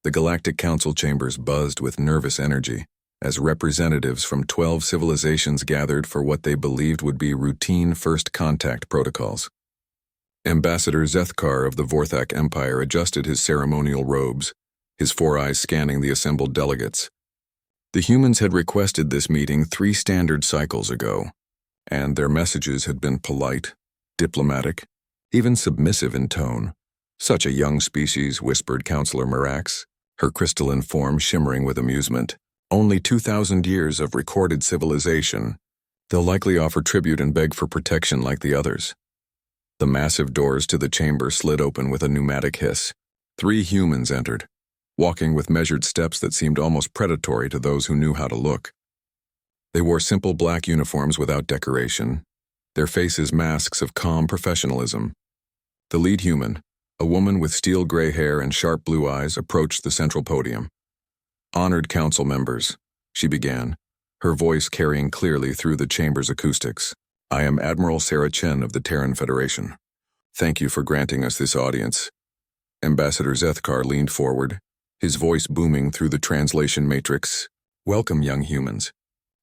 The Galactic Council chambers buzzed with nervous energy as representatives from 12 civilizations gathered for what they believed would be routine first contact protocols. Ambassador Zethkar of the Vorthak Empire adjusted his ceremonial robes, his four eyes scanning the assembled delegates. The humans had requested this meeting 3 standard cycles ago, and their messages had been polite, diplomatic, even submissive in tone. Such a young species, whispered Counselor Mirax, her crystalline form shimmering with amusement. Only 2,000 years of recorded civilization. They'll likely offer tribute and beg for protection like the others. The massive doors to the chamber slid open with a pneumatic hiss. 3 humans entered, walking with measured steps that seemed almost predatory to those who knew how to look. They wore simple black uniforms without decoration, their faces masks of calm professionalism. The lead human, a woman with steel gray hair and sharp blue eyes, approached the central podium. Honored council members, she began, her voice carrying clearly through the chamber's acoustics. I am Admiral Sarah Chen of the Terran Federation. Thank you for granting us this audience. Ambassador Zethkar leaned forward, his voice booming through the translation matrix. Welcome, young humans.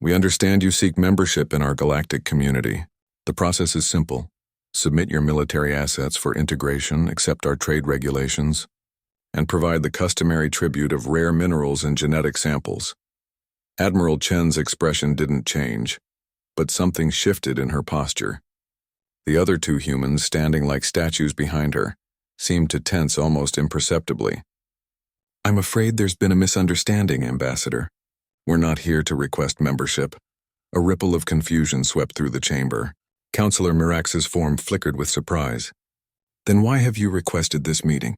We understand you seek membership in our galactic community. The process is simple. Submit your military assets for integration, accept our trade regulations, and provide the customary tribute of rare minerals and genetic samples. Admiral Chen's expression didn't change, but something shifted in her posture. The other 2 humans, standing like statues behind her, seemed to tense almost imperceptibly. I'm afraid there's been a misunderstanding, Ambassador. We're not here to request membership. A ripple of confusion swept through the chamber. Counselor Mirax's form flickered with surprise. Then why have you requested this meeting?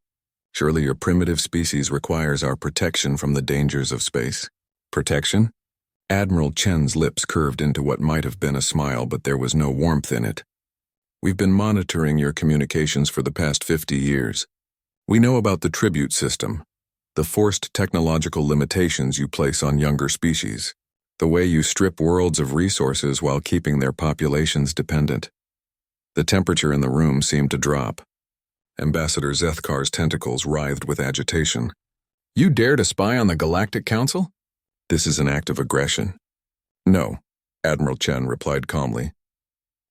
Surely your primitive species requires our protection from the dangers of space. Protection? Admiral Chen's lips curved into what might have been a smile, but there was no warmth in it. We've been monitoring your communications for the past 50 years. We know about the tribute system, the forced technological limitations you place on younger species, the way you strip worlds of resources while keeping their populations dependent. The temperature in the room seemed to drop. Ambassador Zethkar's tentacles writhed with agitation. You dare to spy on the Galactic Council? This is an act of aggression. No, Admiral Chen replied calmly.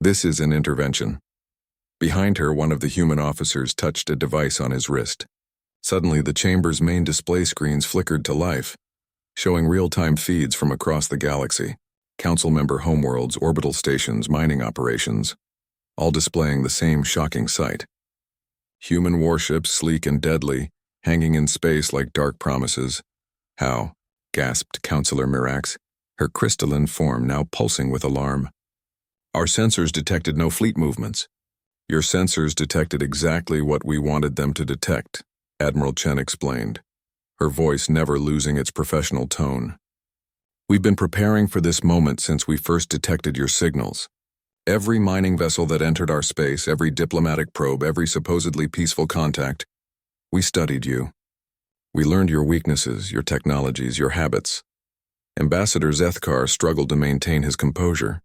This is an intervention. Behind her, one of the human officers touched a device on his wrist. Suddenly, the chamber's main display screens flickered to life, showing real-time feeds from across the galaxy, council member homeworlds, orbital stations, mining operations, all displaying the same shocking sight. Human warships, sleek and deadly, hanging in space like dark promises. How? Gasped Counselor Mirax, her crystalline form now pulsing with alarm. Our sensors detected no fleet movements. Your sensors detected exactly what we wanted them to detect, Admiral Chen explained, her voice never losing its professional tone. We've been preparing for this moment since we first detected your signals. Every mining vessel that entered our space, every diplomatic probe, every supposedly peaceful contact, we studied you. We learned your weaknesses, your technologies, your habits. Ambassador Zethkar struggled to maintain his composure.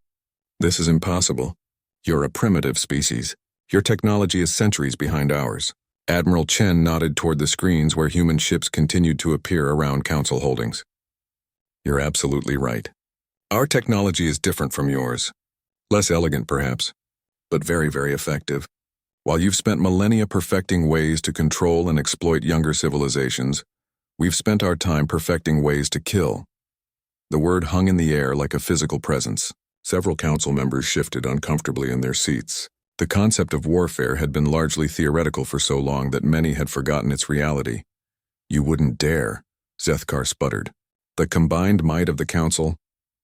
This is impossible. You're a primitive species. Your technology is centuries behind ours. Admiral Chen nodded toward the screens where human ships continued to appear around council holdings. You're absolutely right. Our technology is different from yours. Less elegant, perhaps, but very, very effective. While you've spent millennia perfecting ways to control and exploit younger civilizations, we've spent our time perfecting ways to kill. The word hung in the air like a physical presence. Several council members shifted uncomfortably in their seats. The concept of warfare had been largely theoretical for so long that many had forgotten its reality. You wouldn't dare, Zethkar sputtered. The combined might of the council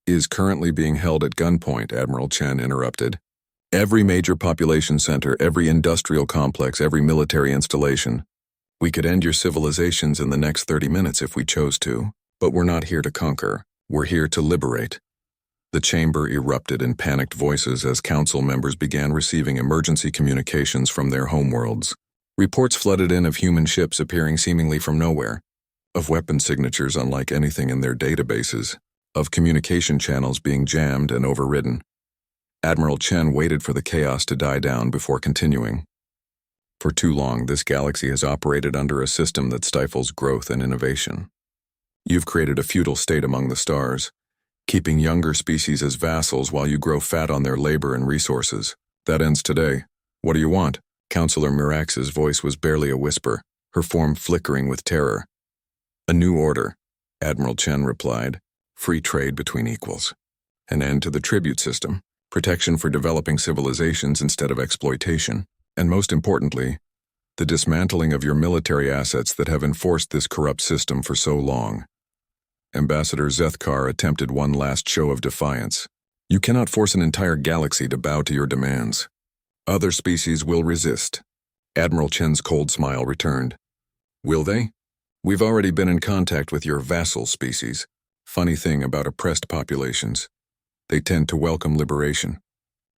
is currently being held at gunpoint, Admiral Chen interrupted. Every major population center, every industrial complex, every military installation. We could end your civilizations in the next 30 minutes if we chose to, but we're not here to conquer. We're here to liberate. The chamber erupted in panicked voices as council members began receiving emergency communications from their homeworlds. Reports flooded in of human ships appearing seemingly from nowhere, of weapon signatures unlike anything in their databases, of communication channels being jammed and overridden. Admiral Chen waited for the chaos to die down before continuing. For too long, this galaxy has operated under a system that stifles growth and innovation. You've created a feudal state among the stars, keeping younger species as vassals while you grow fat on their labor and resources. That ends today. What do you want? Counselor Mirax's voice was barely a whisper, her form flickering with terror. A new order, Admiral Chen replied. Free trade between equals. An end to the tribute system, protection for developing civilizations instead of exploitation, and most importantly, the dismantling of your military assets that have enforced this corrupt system for so long. Ambassador Zethkar attempted one last show of defiance. You cannot force an entire galaxy to bow to your demands. Other species will resist. Admiral Chen's cold smile returned. Will they? We've already been in contact with your vassal species. Funny thing about oppressed populations. They tend to welcome liberation.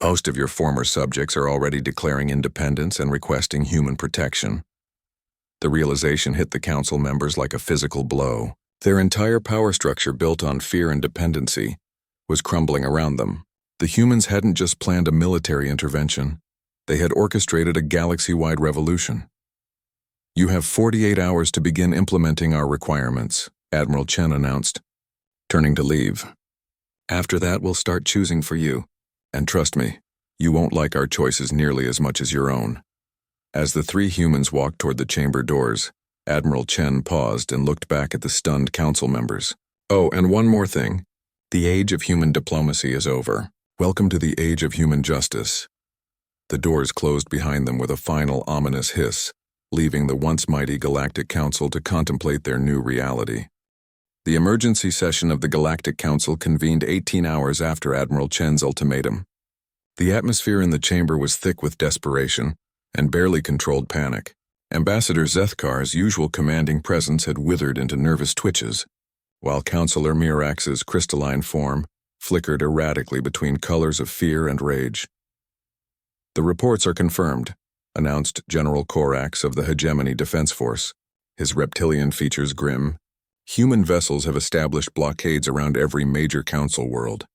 Most of your former subjects are already declaring independence and requesting human protection. The realization hit the council members like a physical blow. Their entire power structure, built on fear and dependency, was crumbling around them. The humans hadn't just planned a military intervention. They had orchestrated a galaxy-wide revolution. You have 48 hours to begin implementing our requirements, Admiral Chen announced, turning to leave. After that, we'll start choosing for you. And trust me, you won't like our choices nearly as much as your own. As the three humans walked toward the chamber doors, Admiral Chen paused and looked back at the stunned council members. Oh, and one more thing. The age of human diplomacy is over. Welcome to the age of human justice. The doors closed behind them with a final ominous hiss, leaving the once mighty Galactic Council to contemplate their new reality. The emergency session of the Galactic Council convened 18 hours after Admiral Chen's ultimatum. The atmosphere in the chamber was thick with desperation and barely controlled panic. Ambassador Zethkar's usual commanding presence had withered into nervous twitches, while Counselor Mirax's crystalline form flickered erratically between colors of fear and rage. The reports are confirmed, announced General Korax of the Hegemony Defense Force, his reptilian features grim. Human vessels have established blockades around every major council world.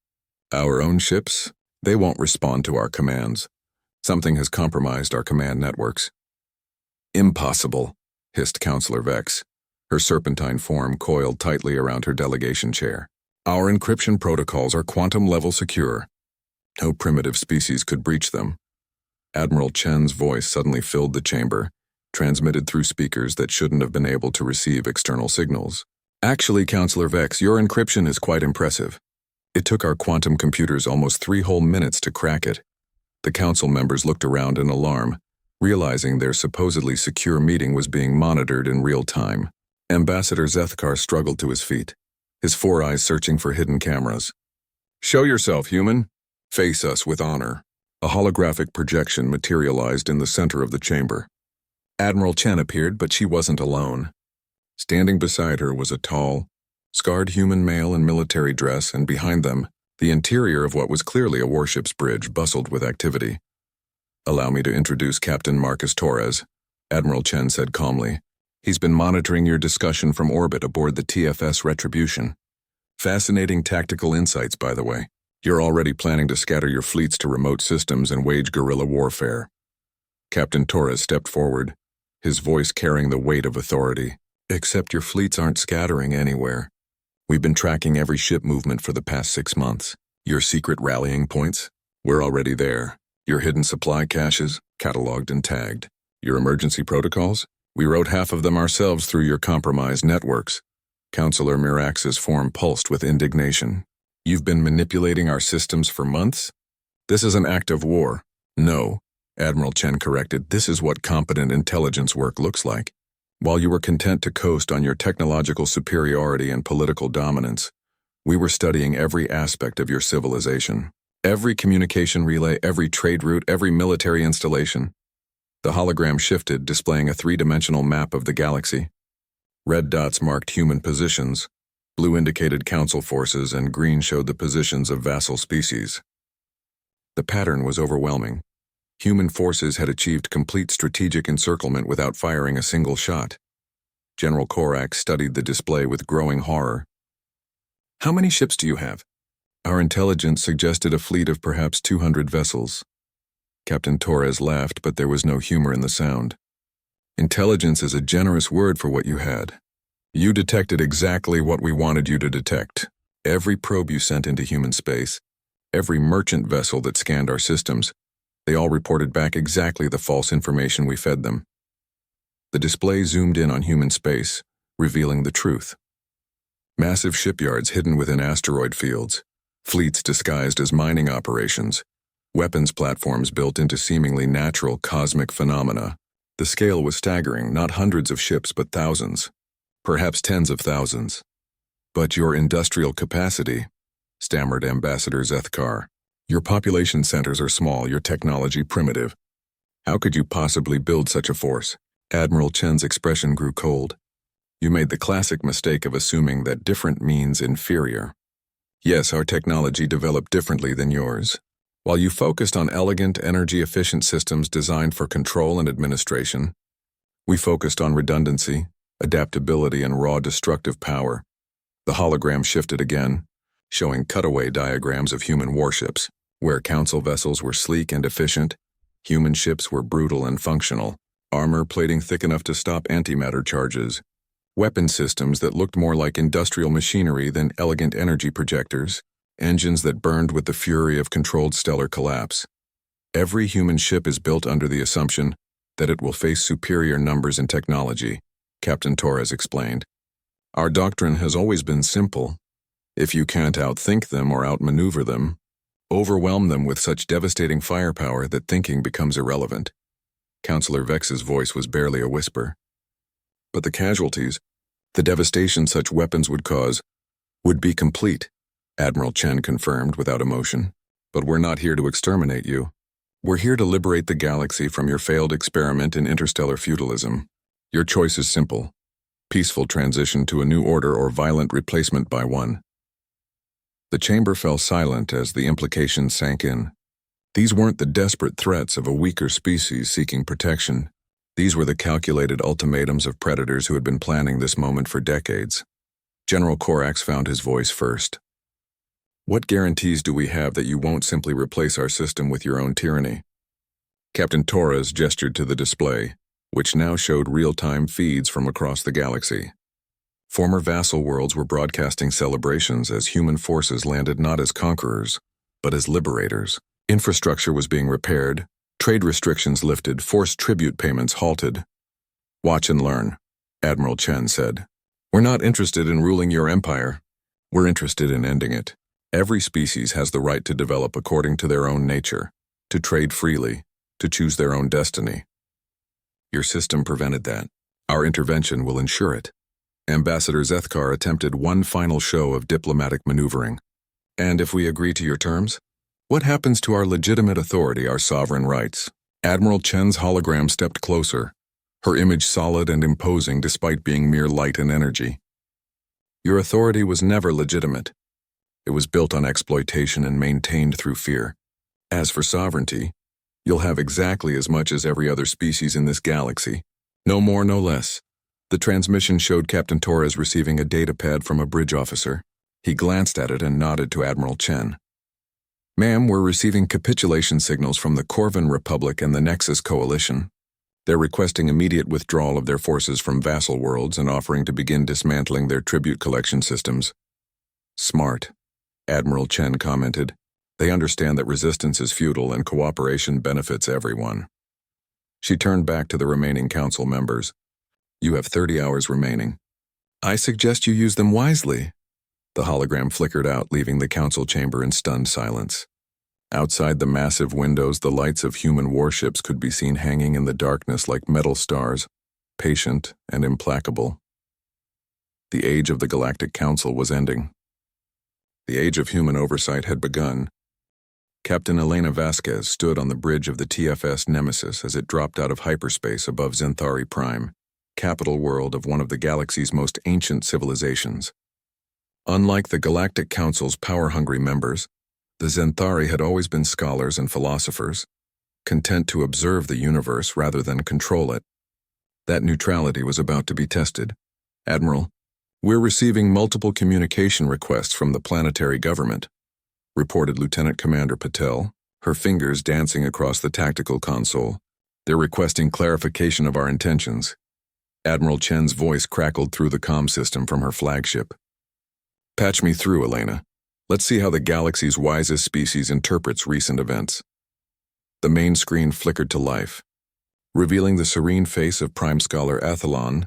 Our own ships? They won't respond to our commands. Something has compromised our command networks. Impossible, hissed Counselor Vex, her serpentine form coiled tightly around her delegation chair. Our encryption protocols are quantum-level secure. No primitive species could breach them. Admiral Chen's voice suddenly filled the chamber, transmitted through speakers that shouldn't have been able to receive external signals. Actually, Counselor Vex, your encryption is quite impressive. It took our quantum computers almost 3 whole minutes to crack it. The council members looked around in alarm, realizing their supposedly secure meeting was being monitored in real time. Ambassador Zethkar struggled to his feet, his 4 eyes searching for hidden cameras. Show yourself, human. Face us with honor. A holographic projection materialized in the center of the chamber. Admiral Chen appeared, but she wasn't alone. Standing beside her was a tall, scarred human male in military dress, and behind them, the interior of what was clearly a warship's bridge bustled with activity. Allow me to introduce Captain Marcus Torres, Admiral Chen said calmly. He's been monitoring your discussion from orbit aboard the TFS Retribution. Fascinating tactical insights, by the way. You're already planning to scatter your fleets to remote systems and wage guerrilla warfare. Captain Torres stepped forward, his voice carrying the weight of authority. Except your fleets aren't scattering anywhere. We've been tracking every ship movement for the past 6 months. Your secret rallying points? We're already there. Your hidden supply caches? Cataloged and tagged. Your emergency protocols? We wrote half of them ourselves through your compromised networks. Counselor Mirax's form pulsed with indignation. You've been manipulating our systems for months? This is an act of war. No, Admiral Chen corrected, this is what competent intelligence work looks like. While you were content to coast on your technological superiority and political dominance, we were studying every aspect of your civilization. Every communication relay, every trade route, every military installation. The hologram shifted, displaying a 3-dimensional map of the galaxy. Red dots marked human positions, blue indicated council forces, and green showed the positions of vassal species. The pattern was overwhelming. Human forces had achieved complete strategic encirclement without firing a single shot. General Korax studied the display with growing horror. How many ships do you have? Our intelligence suggested a fleet of perhaps 200 vessels. Captain Torres laughed, but there was no humor in the sound. Intelligence is a generous word for what you had. You detected exactly what we wanted you to detect. Every probe you sent into human space, every merchant vessel that scanned our systems, they all reported back exactly the false information we fed them. The display zoomed in on human space, revealing the truth. Massive shipyards hidden within asteroid fields, fleets disguised as mining operations, weapons platforms built into seemingly natural cosmic phenomena. The scale was staggering, not hundreds of ships but thousands, perhaps tens of thousands. But your industrial capacity, stammered Ambassador Zethkar. Your population centers are small, your technology primitive. How could you possibly build such a force? Admiral Chen's expression grew cold. You made the classic mistake of assuming that different means inferior. Yes, our technology developed differently than yours. While you focused on elegant, energy-efficient systems designed for control and administration, we focused on redundancy, adaptability, and raw destructive power. The hologram shifted again, showing cutaway diagrams of human warships, where council vessels were sleek and efficient, human ships were brutal and functional, armor plating thick enough to stop antimatter charges, weapon systems that looked more like industrial machinery than elegant energy projectors, engines that burned with the fury of controlled stellar collapse. Every human ship is built under the assumption that it will face superior numbers and technology, Captain Torres explained. Our doctrine has always been simple. If you can't outthink them or outmaneuver them, overwhelm them with such devastating firepower that thinking becomes irrelevant. Counselor Vex's voice was barely a whisper. But the casualties, the devastation such weapons would cause, would be complete, Admiral Chen confirmed without emotion. But we're not here to exterminate you. We're here to liberate the galaxy from your failed experiment in interstellar feudalism. Your choice is simple: peaceful transition to a new order or violent replacement by one. The chamber fell silent as the implications sank in. These weren't the desperate threats of a weaker species seeking protection. These were the calculated ultimatums of predators who had been planning this moment for decades. General Corax found his voice first. What guarantees do we have that you won't simply replace our system with your own tyranny? Captain Torres gestured to the display, which now showed real-time feeds from across the galaxy. Former vassal worlds were broadcasting celebrations as human forces landed not as conquerors, but as liberators. Infrastructure was being repaired, trade restrictions lifted, forced tribute payments halted. Watch and learn, Admiral Chen said. We're not interested in ruling your empire. We're interested in ending it. Every species has the right to develop according to their own nature, to trade freely, to choose their own destiny. Your system prevented that. Our intervention will ensure it. Ambassador Zethkar attempted one final show of diplomatic maneuvering. And if we agree to your terms? What happens to our legitimate authority, our sovereign rights? Admiral Chen's hologram stepped closer, her image solid and imposing despite being mere light and energy. Your authority was never legitimate. It was built on exploitation and maintained through fear. As for sovereignty, you'll have exactly as much as every other species in this galaxy. No more, no less. The transmission showed Captain Torres receiving a data pad from a bridge officer. He glanced at it and nodded to Admiral Chen. Ma'am, we're receiving capitulation signals from the Corvin Republic and the Nexus Coalition. They're requesting immediate withdrawal of their forces from vassal worlds and offering to begin dismantling their tribute collection systems. Smart, Admiral Chen commented. They understand that resistance is futile and cooperation benefits everyone. She turned back to the remaining council members. You have 30 hours remaining. I suggest you use them wisely. The hologram flickered out, leaving the council chamber in stunned silence. Outside the massive windows, the lights of human warships could be seen hanging in the darkness like metal stars, patient and implacable. The age of the Galactic Council was ending. The age of human oversight had begun. Captain Elena Vasquez stood on the bridge of the TFS Nemesis as it dropped out of hyperspace above Zenthari Prime, capital world of one of the galaxy's most ancient civilizations. Unlike the Galactic Council's power-hungry members, the Zenthari had always been scholars and philosophers, content to observe the universe rather than control it. That neutrality was about to be tested. Admiral, we're receiving multiple communication requests from the planetary government, reported Lieutenant Commander Patel, her fingers dancing across the tactical console. They're requesting clarification of our intentions. Admiral Chen's voice crackled through the comm system from her flagship. Patch me through, Elena. Let's see how the galaxy's wisest species interprets recent events. The main screen flickered to life, revealing the serene face of Prime Scholar Athlon,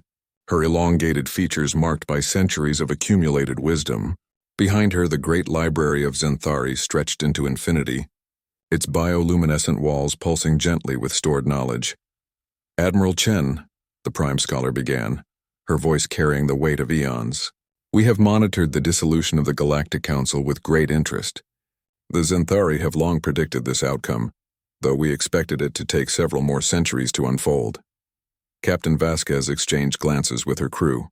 her elongated features marked by centuries of accumulated wisdom. Behind her, the great library of Zenthari stretched into infinity, its bioluminescent walls pulsing gently with stored knowledge. Admiral Chen, the Prime Scholar began, her voice carrying the weight of eons. We have monitored the dissolution of the Galactic Council with great interest. The Zenthari have long predicted this outcome, though we expected it to take several more centuries to unfold. Captain Vasquez exchanged glances with her crew.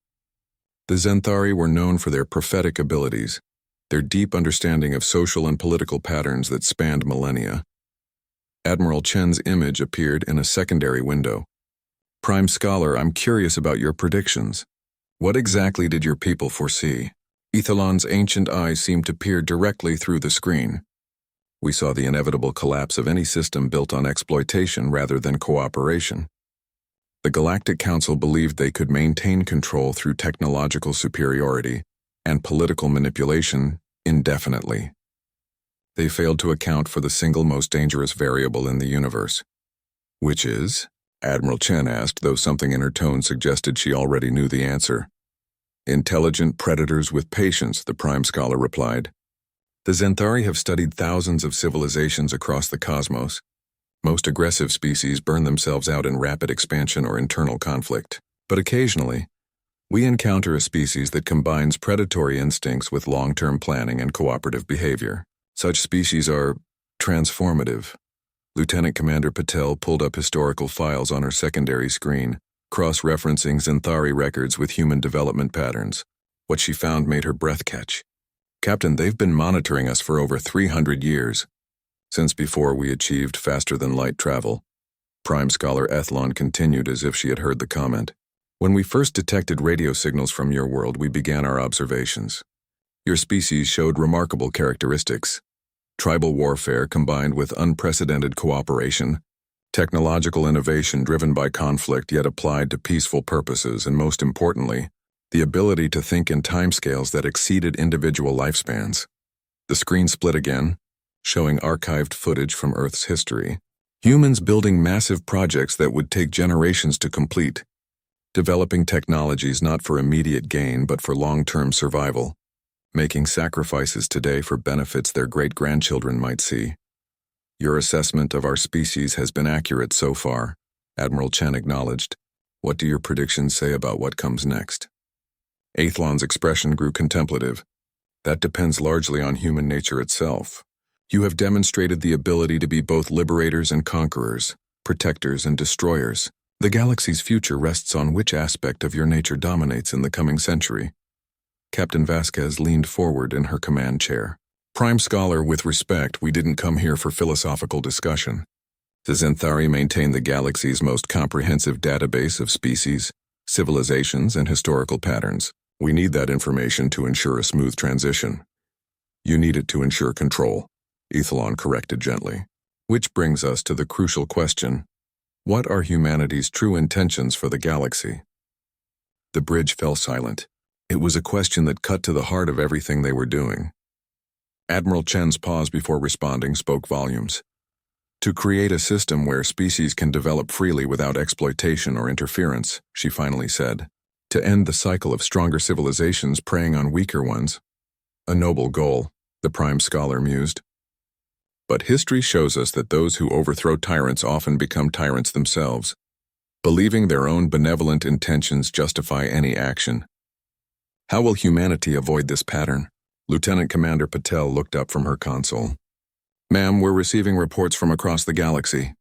The Zenthari were known for their prophetic abilities, their deep understanding of social and political patterns that spanned millennia. Admiral Chen's image appeared in a secondary window. Prime Scholar, I'm curious about your predictions. What exactly did your people foresee? Ethelon's ancient eyes seemed to peer directly through the screen. We saw the inevitable collapse of any system built on exploitation rather than cooperation. The Galactic Council believed they could maintain control through technological superiority and political manipulation indefinitely. They failed to account for the single most dangerous variable in the universe. Which is? Admiral Chen asked, though something in her tone suggested she already knew the answer. Intelligent predators with patience, the Prime Scholar replied. The Zenthari have studied thousands of civilizations across the cosmos. Most aggressive species burn themselves out in rapid expansion or internal conflict. But occasionally, we encounter a species that combines predatory instincts with long-term planning and cooperative behavior. Such species are transformative. Lieutenant Commander Patel pulled up historical files on her secondary screen, cross-referencing Zenthari records with human development patterns. What she found made her breath catch. Captain, they've been monitoring us for over 300 years. Since before we achieved faster-than-light travel. Prime Scholar Athlon continued as if she had heard the comment. When we first detected radio signals from your world, we began our observations. Your species showed remarkable characteristics. Tribal warfare combined with unprecedented cooperation, technological innovation driven by conflict yet applied to peaceful purposes, and most importantly, the ability to think in timescales that exceeded individual lifespans. The screen split again, showing archived footage from Earth's history. Humans building massive projects that would take generations to complete, developing technologies not for immediate gain but for long-term survival, making sacrifices today for benefits their great-grandchildren might see. Your assessment of our species has been accurate so far, Admiral Chen acknowledged. What do your predictions say about what comes next? Athlon's expression grew contemplative. That depends largely on human nature itself. You have demonstrated the ability to be both liberators and conquerors, protectors and destroyers. The galaxy's future rests on which aspect of your nature dominates in the coming century. Captain Vasquez leaned forward in her command chair. Prime Scholar, with respect, we didn't come here for philosophical discussion. The Zenthari maintain the galaxy's most comprehensive database of species, civilizations, and historical patterns. We need that information to ensure a smooth transition. You need it to ensure control, Ethelon corrected gently. Which brings us to the crucial question. What are humanity's true intentions for the galaxy? The bridge fell silent. It was a question that cut to the heart of everything they were doing. Admiral Chen's pause before responding spoke volumes. To create a system where species can develop freely without exploitation or interference, she finally said. To end the cycle of stronger civilizations preying on weaker ones. A noble goal, the Prime Scholar mused. But history shows us that those who overthrow tyrants often become tyrants themselves, believing their own benevolent intentions justify any action. How will humanity avoid this pattern? Lieutenant Commander Patel looked up from her console. Ma'am, we're receiving reports from across the galaxy.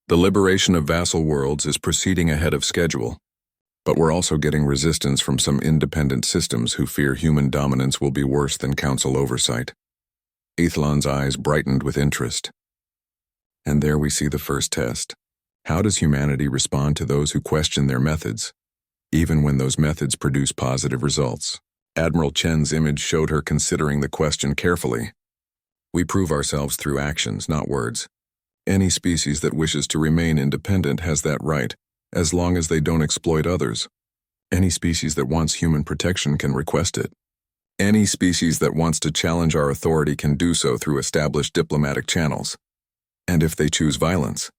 The liberation of vassal worlds is proceeding ahead of schedule, but we're also getting resistance from some independent systems who fear human dominance will be worse than council oversight. Ethlon's eyes brightened with interest. And there we see the first test. How does humanity respond to those who question their methods, even when those methods produce positive results? Admiral Chen's image showed her considering the question carefully. We prove ourselves through actions, not words. Any species that wishes to remain independent has that right, as long as they don't exploit others. Any species that wants human protection can request it. Any species that wants to challenge our authority can do so through established diplomatic channels. And if they choose violence.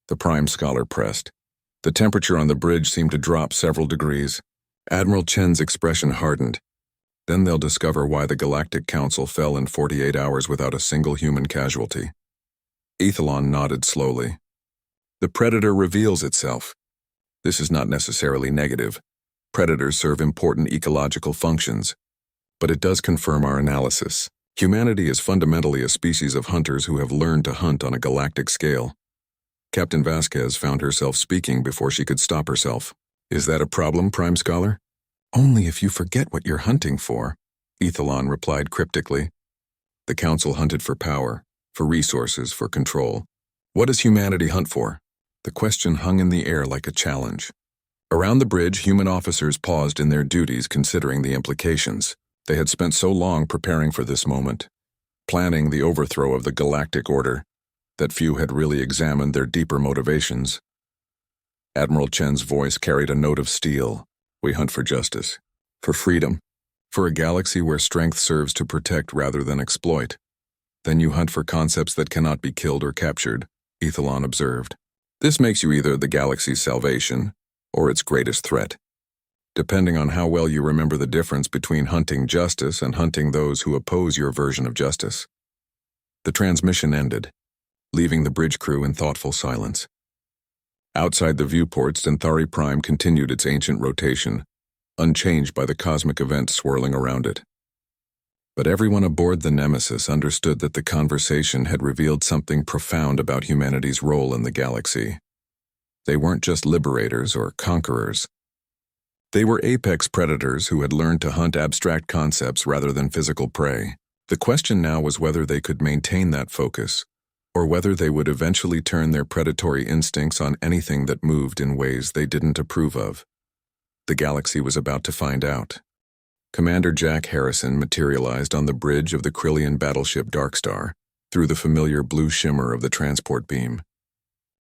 The Prime Scholar pressed. The temperature on the bridge seemed to drop several degrees. Admiral Chen's expression hardened. Then they'll discover why the Galactic Council fell in 48 hours without a single human casualty. Ethelon nodded slowly. The predator reveals itself. This is not necessarily negative. Predators serve important ecological functions. But it does confirm our analysis. Humanity is fundamentally a species of hunters who have learned to hunt on a galactic scale. Captain Vasquez found herself speaking before she could stop herself. Is that a problem, Prime Scholar? Only if you forget what you're hunting for, Ethelon replied cryptically. The Council hunted for power, for resources, for control. What does humanity hunt for? The question hung in the air like a challenge. Around the bridge, human officers paused in their duties considering the implications. They had spent so long preparing for this moment, planning the overthrow of the Galactic Order, that few had really examined their deeper motivations. Admiral Chen's voice carried a note of steel. We hunt for justice, for freedom, for a galaxy where strength serves to protect rather than exploit. Then you hunt for concepts that cannot be killed or captured, Ethelon observed. This makes you either the galaxy's salvation or its greatest threat, depending on how well you remember the difference between hunting justice and hunting those who oppose your version of justice. The transmission ended, leaving the bridge crew in thoughtful silence. Outside the viewports, Denthari Prime continued its ancient rotation, unchanged by the cosmic event swirling around it. But everyone aboard the Nemesis understood that the conversation had revealed something profound about humanity's role in the galaxy. They weren't just liberators or conquerors. They were apex predators who had learned to hunt abstract concepts rather than physical prey. The question now was whether they could maintain that focus, or whether they would eventually turn their predatory instincts on anything that moved in ways they didn't approve of. The galaxy was about to find out. Commander Jack Harrison materialized on the bridge of the Krillian battleship Darkstar, through the familiar blue shimmer of the transport beam.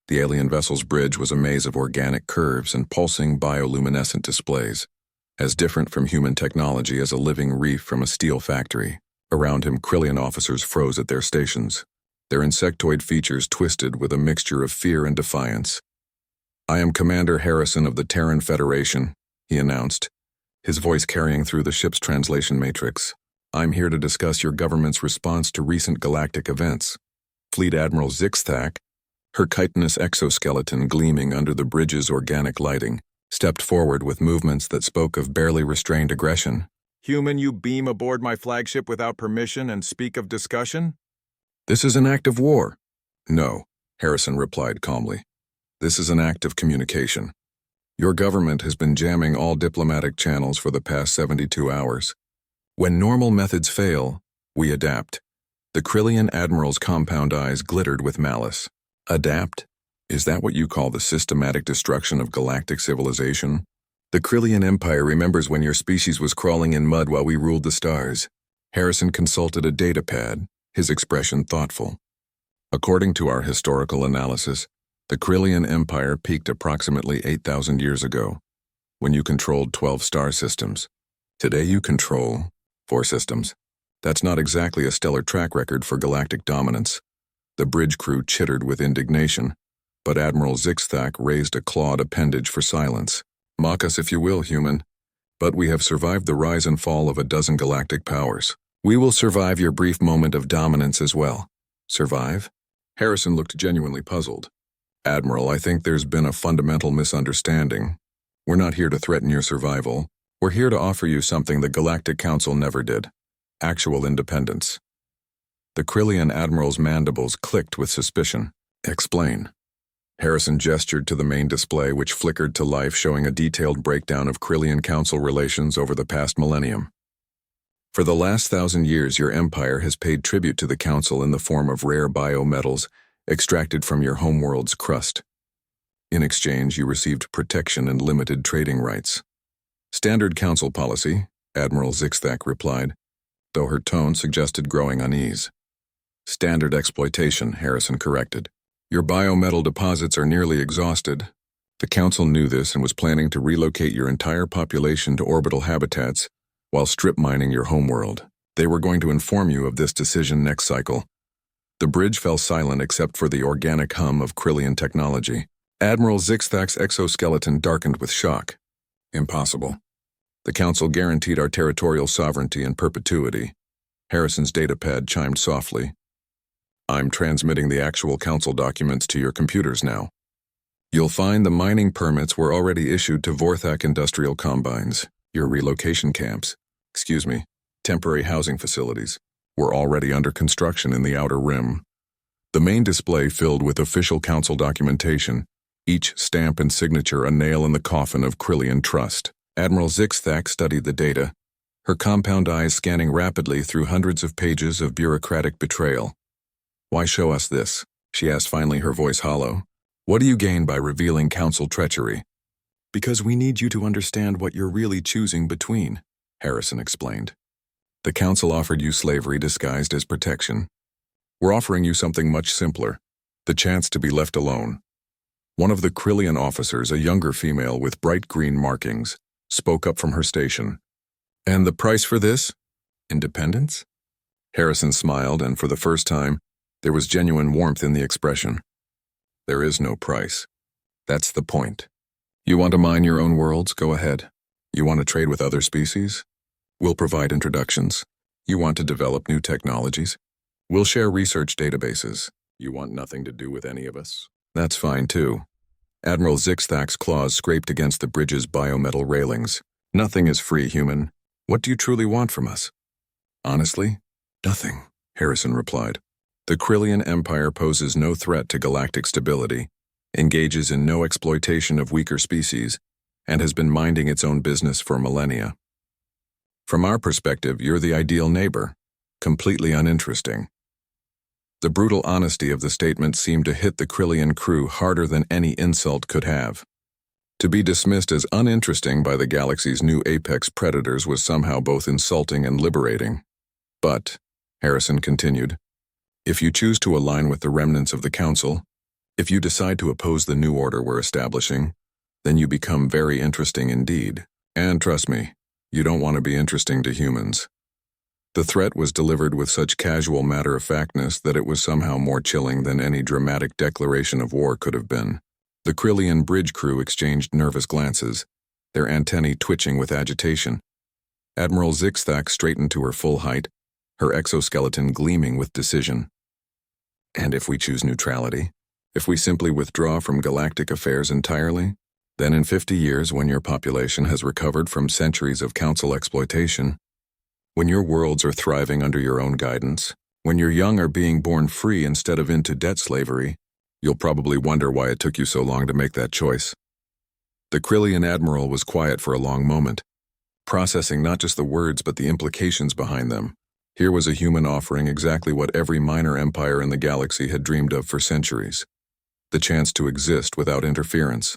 The alien vessel's bridge was a maze of organic curves and pulsing bioluminescent displays, as different from human technology as a living reef from a steel factory. Around him, Krillian officers froze at their stations, their insectoid features twisted with a mixture of fear and defiance. I am Commander Harrison of the Terran Federation, he announced, his voice carrying through the ship's translation matrix. I'm here to discuss your government's response to recent galactic events. Fleet Admiral Zixthak, her chitinous exoskeleton gleaming under the bridge's organic lighting, stepped forward with movements that spoke of barely restrained aggression. Human, you beam aboard my flagship without permission and speak of discussion? This is an act of war. No, Harrison replied calmly. This is an act of communication. Your government has been jamming all diplomatic channels for the past 72 hours. When normal methods fail, we adapt. The Krillian Admiral's compound eyes glittered with malice. Adapt? Is that what you call the systematic destruction of galactic civilization? The Krillian Empire remembers when your species was crawling in mud while we ruled the stars. Harrison consulted a datapad, his expression thoughtful. According to our historical analysis, the Krillian Empire peaked approximately 8,000 years ago, when you controlled 12 star systems. Today you control 4 systems. That's not exactly a stellar track record for galactic dominance. The bridge crew chittered with indignation, but Admiral Zixthak raised a clawed appendage for silence. Mock us if you will, human, but we have survived the rise and fall of a dozen galactic powers. We will survive your brief moment of dominance as well. Survive? Harrison looked genuinely puzzled. Admiral, I think there's been a fundamental misunderstanding. We're not here to threaten your survival. We're here to offer you something the Galactic Council never did. Actual independence. The Krillian Admiral's mandibles clicked with suspicion. Explain. Harrison gestured to the main display, which flickered to life, showing a detailed breakdown of Krillian Council relations over the past millennium. For the last 1,000 years, your empire has paid tribute to the Council in the form of rare biometals extracted from your homeworld's crust. In exchange, you received protection and limited trading rights. Standard Council policy, Admiral Zixthak replied, though her tone suggested growing unease. Standard exploitation, Harrison corrected. Your biometal deposits are nearly exhausted. The Council knew this and was planning to relocate your entire population to orbital habitats while strip mining your homeworld. They were going to inform you of this decision next cycle. The bridge fell silent except for the organic hum of Krillian technology. Admiral Zixthak's exoskeleton darkened with shock. Impossible. The Council guaranteed our territorial sovereignty and perpetuity. Harrison's datapad chimed softly. I'm transmitting the actual Council documents to your computers now. You'll find the mining permits were already issued to Vorthak Industrial Combines. Your relocation camps, temporary housing facilities, were already under construction in the Outer Rim. The main display filled with official Council documentation, each stamp and signature a nail in the coffin of Krillian trust. Admiral Zixthak studied the data, her compound eyes scanning rapidly through hundreds of pages of bureaucratic betrayal. Why show us this? She asked finally, her voice hollow. What do you gain by revealing Council treachery? Because we need you to understand what you're really choosing between, Harrison explained. The Council offered you slavery disguised as protection. We're offering you something much simpler, the chance to be left alone. One of the Krillian officers, a younger female with bright green markings, spoke up from her station. And the price for this? Independence? Harrison smiled, and for the first time, there was genuine warmth in the expression. There is no price. That's the point. You want to mine your own worlds? Go ahead. You want to trade with other species? We'll provide introductions. You want to develop new technologies? We'll share research databases. You want nothing to do with any of us? That's fine too. Admiral Zixthak's claws scraped against the bridge's biometal railings. Nothing is free, human. What do you truly want from us? Honestly, nothing, Harrison replied. The Krillian Empire poses no threat to galactic stability, engages in no exploitation of weaker species, and has been minding its own business for millennia. From our perspective, you're the ideal neighbor, completely uninteresting. The brutal honesty of the statement seemed to hit the Krillian crew harder than any insult could have. To be dismissed as uninteresting by the galaxy's new apex predators was somehow both insulting and liberating. But, Harrison continued, if you choose to align with the remnants of the Council, if you decide to oppose the new order we're establishing, then you become very interesting indeed. And trust me, you don't want to be interesting to humans. The threat was delivered with such casual matter-of-factness that it was somehow more chilling than any dramatic declaration of war could have been. The Krillian bridge crew exchanged nervous glances, their antennae twitching with agitation. Admiral Zixthak straightened to her full height, her exoskeleton gleaming with decision. And if we choose neutrality? If we simply withdraw from galactic affairs entirely? Then in 50 years, when your population has recovered from centuries of Council exploitation, when your worlds are thriving under your own guidance, when your young are being born free instead of into debt slavery, you'll probably wonder why it took you so long to make that choice. The Krillian Admiral was quiet for a long moment, processing not just the words but the implications behind them. Here was a human offering exactly what every minor empire in the galaxy had dreamed of for centuries. The chance to exist without interference.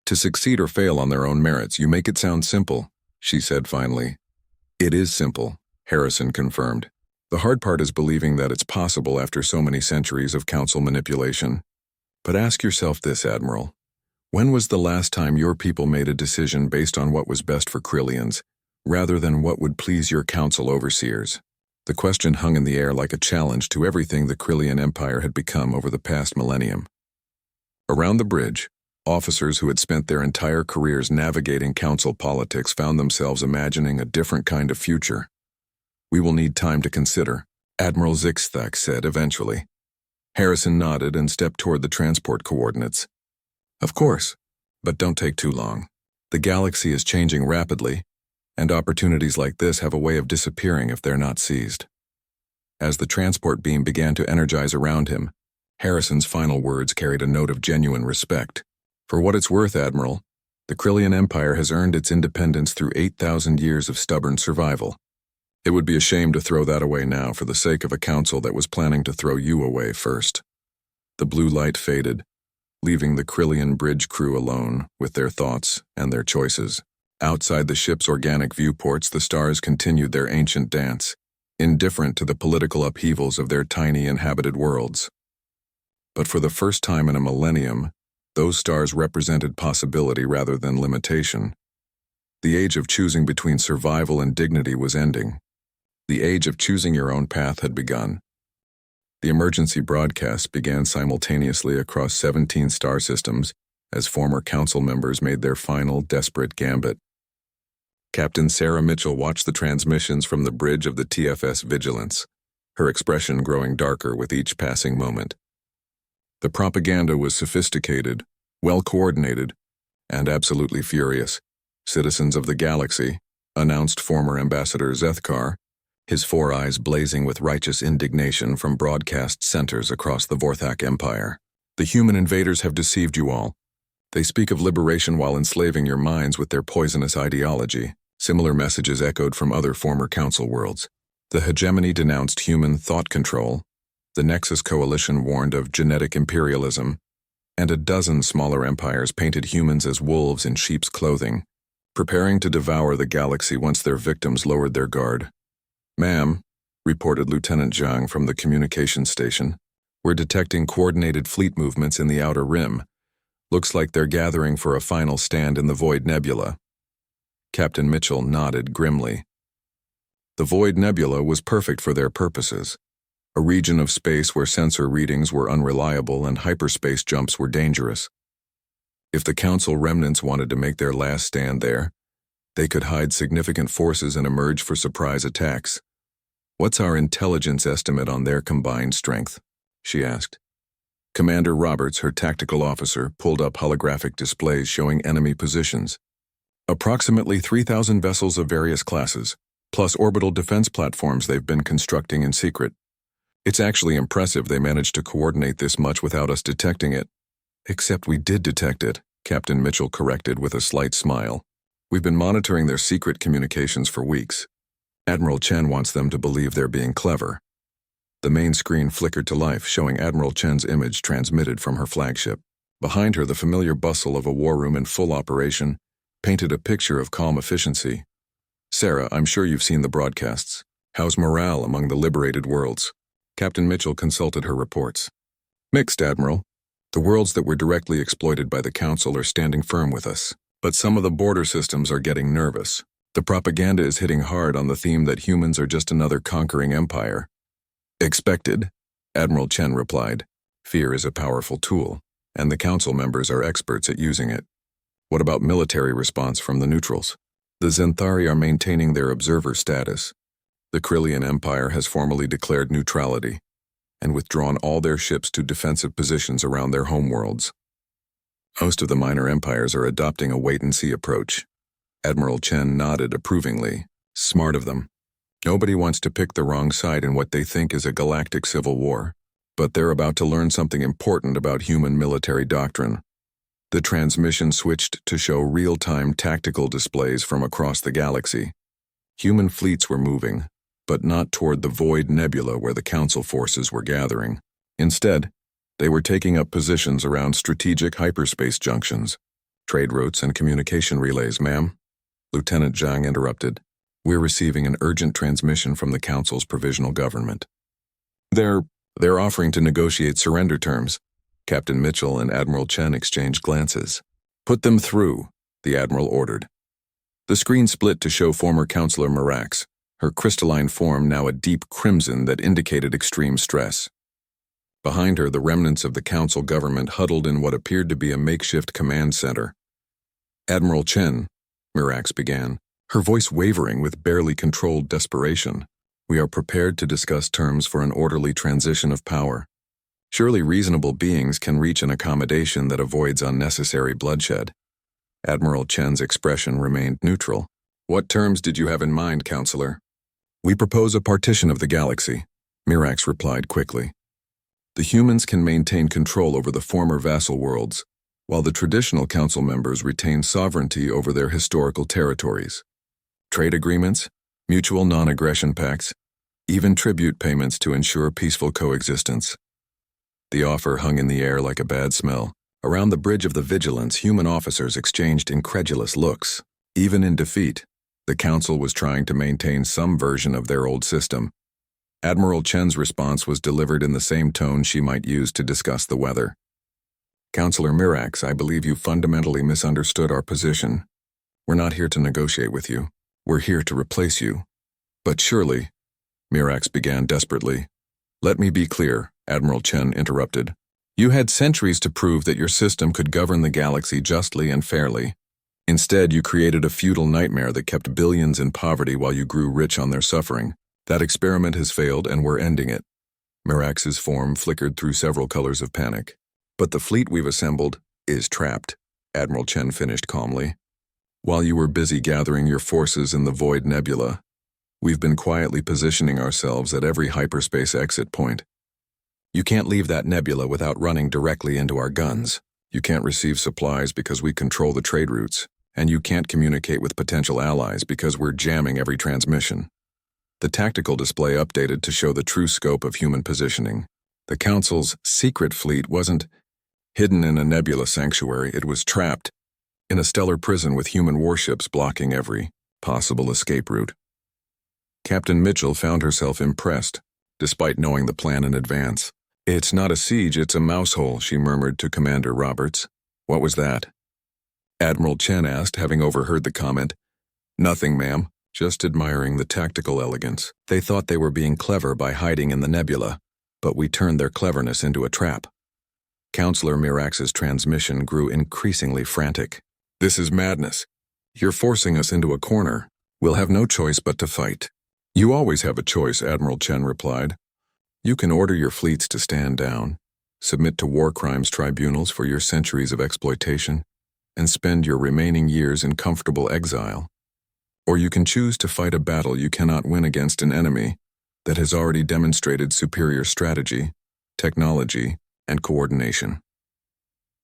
To succeed or fail on their own merits. You make it sound simple, she said finally. It is simple, Harrison confirmed. The hard part is believing that it's possible after so many centuries of Council manipulation. But ask yourself this, Admiral. When was the last time your people made a decision based on what was best for Krillians, rather than what would please your Council overseers? The question hung in the air like a challenge to everything the Krillian Empire had become over the past millennium. Around the bridge, officers who had spent their entire careers navigating Council politics found themselves imagining a different kind of future. We will need time to consider, Admiral Zixthak said eventually. Harrison nodded and stepped toward the transport coordinates. Of course, but don't take too long. The galaxy is changing rapidly, and opportunities like this have a way of disappearing if they're not seized. As the transport beam began to energize around him, Harrison's final words carried a note of genuine respect. For what it's worth, Admiral, the Krillian Empire has earned its independence through 8,000 years of stubborn survival. It would be a shame to throw that away now for the sake of a council that was planning to throw you away first. The blue light faded, leaving the Krillian bridge crew alone with their thoughts and their choices. Outside the ship's organic viewports, the stars continued their ancient dance, indifferent to the political upheavals of their tiny inhabited worlds. But for the first time in a millennium, those stars represented possibility rather than limitation. The age of choosing between survival and dignity was ending. The age of choosing your own path had begun. The emergency broadcast began simultaneously across 17 star systems as former council members made their final, desperate gambit. Captain Sarah Mitchell watched the transmissions from the bridge of the TFS Vigilance, her expression growing darker with each passing moment. The propaganda was sophisticated, well-coordinated, and absolutely furious. Citizens of the galaxy, announced former Ambassador Zethkar, his four eyes blazing with righteous indignation from broadcast centers across the Vorthak Empire. The human invaders have deceived you all. They speak of liberation while enslaving your minds with their poisonous ideology. Similar messages echoed from other former council worlds. The hegemony denounced human thought control. The Nexus Coalition warned of genetic imperialism. And a dozen smaller empires painted humans as wolves in sheep's clothing, preparing to devour the galaxy once their victims lowered their guard. "Ma'am," reported Lieutenant Zhang from the communications station, "we're detecting coordinated fleet movements in the Outer Rim. Looks like they're gathering for a final stand in the Void Nebula." Captain Mitchell nodded grimly. The Void Nebula was perfect for their purposes, a region of space where sensor readings were unreliable and hyperspace jumps were dangerous. If the Council remnants wanted to make their last stand there, they could hide significant forces and emerge for surprise attacks. "What's our intelligence estimate on their combined strength?" she asked. Commander Roberts, her tactical officer, pulled up holographic displays showing enemy positions. "Approximately 3,000 vessels of various classes, plus orbital defense platforms they've been constructing in secret. It's actually impressive they managed to coordinate this much without us detecting it." "Except we did detect it," Captain Mitchell corrected with a slight smile. "We've been monitoring their secret communications for weeks. Admiral Chen wants them to believe they're being clever." The main screen flickered to life, showing Admiral Chen's image transmitted from her flagship. Behind her, the familiar bustle of a war room in full operation painted a picture of calm efficiency. "Sarah, I'm sure you've seen the broadcasts. How's morale among the liberated worlds?" Captain Mitchell consulted her reports. "Mixed, Admiral. The worlds that were directly exploited by the Council are standing firm with us, but some of the border systems are getting nervous. The propaganda is hitting hard on the theme that humans are just another conquering empire." "Expected," Admiral Chen replied. "Fear is a powerful tool, and the Council members are experts at using it." "What about military response from the neutrals?" "The Zenthari are maintaining their observer status. The Krillian Empire has formally declared neutrality and withdrawn all their ships to defensive positions around their homeworlds. Most of the minor empires are adopting a wait-and-see approach." Admiral Chen nodded approvingly. "Smart of them. Nobody wants to pick the wrong side in what they think is a galactic civil war, but they're about to learn something important about human military doctrine." The transmission switched to show real-time tactical displays from across the galaxy. Human fleets were moving, but not toward the Void Nebula where the Council forces were gathering. Instead, they were taking up positions around strategic hyperspace junctions, trade routes, and communication relays. "Ma'am," Lieutenant Zhang interrupted. "We're receiving an urgent transmission from the Council's provisional government. They're offering to negotiate surrender terms." Captain Mitchell and Admiral Chen exchanged glances. "Put them through," the Admiral ordered. The screen split to show former Councilor Mirax, her crystalline form now a deep crimson that indicated extreme stress. Behind her, the remnants of the Council government huddled in what appeared to be a makeshift command center. "Admiral Chen," Mirax began, her voice wavering with barely controlled desperation, "we are prepared to discuss terms for an orderly transition of power. Surely reasonable beings can reach an accommodation that avoids unnecessary bloodshed." Admiral Chen's expression remained neutral. "What terms did you have in mind, Counselor?" "We propose a partition of the galaxy," Mirax replied quickly. "The humans can maintain control over the former vassal worlds, while the traditional Council members retain sovereignty over their historical territories. Trade agreements, mutual non-aggression pacts, even tribute payments to ensure peaceful coexistence." The offer hung in the air like a bad smell. Around the bridge of the Vigilance, human officers exchanged incredulous looks. Even in defeat, the Council was trying to maintain some version of their old system. Admiral Chen's response was delivered in the same tone she might use to discuss the weather. Counselor Mirax, I believe you fundamentally misunderstood our position. We're not here to negotiate with you. We're here to replace you. But surely, Mirax began desperately. Let me be clear, Admiral Chen interrupted. You had centuries to prove that your system could govern the galaxy justly and fairly. Instead, you created a feudal nightmare that kept billions in poverty while you grew rich on their suffering. That experiment has failed, and we're ending it. Mirax's form flickered through several colors of panic. But the fleet we've assembled is trapped, Admiral Chen finished calmly. While you were busy gathering your forces in the Void Nebula, we've been quietly positioning ourselves at every hyperspace exit point. You can't leave that nebula without running directly into our guns. You can't receive supplies because we control the trade routes, and you can't communicate with potential allies because we're jamming every transmission. The tactical display updated to show the true scope of human positioning. The Council's secret fleet wasn't hidden in a nebula sanctuary, it was trapped in a stellar prison with human warships blocking every possible escape route. Captain Mitchell found herself impressed, despite knowing the plan in advance. It's not a siege, it's a mousehole, she murmured to Commander Roberts. What was that? Admiral Chen asked, having overheard the comment. Nothing, ma'am, just admiring the tactical elegance. They thought they were being clever by hiding in the nebula, but we turned their cleverness into a trap. Counselor Mirax's transmission grew increasingly frantic. This is madness. You're forcing us into a corner. We'll have no choice but to fight. You always have a choice, Admiral Chen replied. You can order your fleets to stand down, submit to war crimes tribunals for your centuries of exploitation, and spend your remaining years in comfortable exile. Or you can choose to fight a battle you cannot win against an enemy that has already demonstrated superior strategy, technology, and coordination.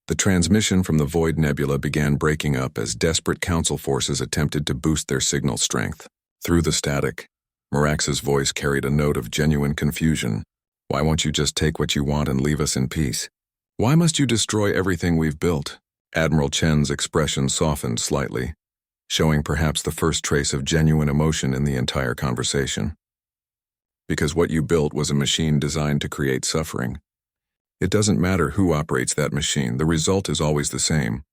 The transmission from the Void Nebula began breaking up as desperate Council forces attempted to boost their signal strength. Through the static, Mirax's voice carried a note of genuine confusion. Why won't you just take what you want and leave us in peace? Why must you destroy everything we've built? Admiral Chen's expression softened slightly, showing perhaps the first trace of genuine emotion in the entire conversation. Because what you built was a machine designed to create suffering. It doesn't matter who operates that machine, the result is always the same.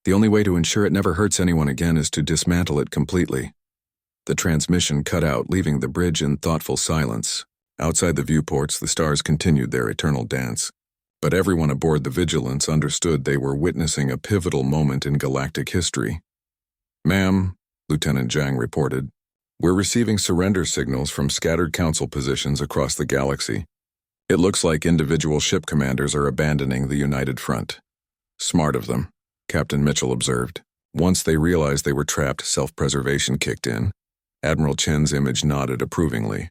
The only way to ensure it never hurts anyone again is to dismantle it completely. The transmission cut out, leaving the bridge in thoughtful silence. Outside the viewports, the stars continued their eternal dance. But everyone aboard the Vigilance understood they were witnessing a pivotal moment in galactic history. Ma'am, Lieutenant Zhang reported, we're receiving surrender signals from scattered Council positions across the galaxy. It looks like individual ship commanders are abandoning the United Front. Smart of them, Captain Mitchell observed. Once they realized they were trapped, self-preservation kicked in. Admiral Chen's image nodded approvingly.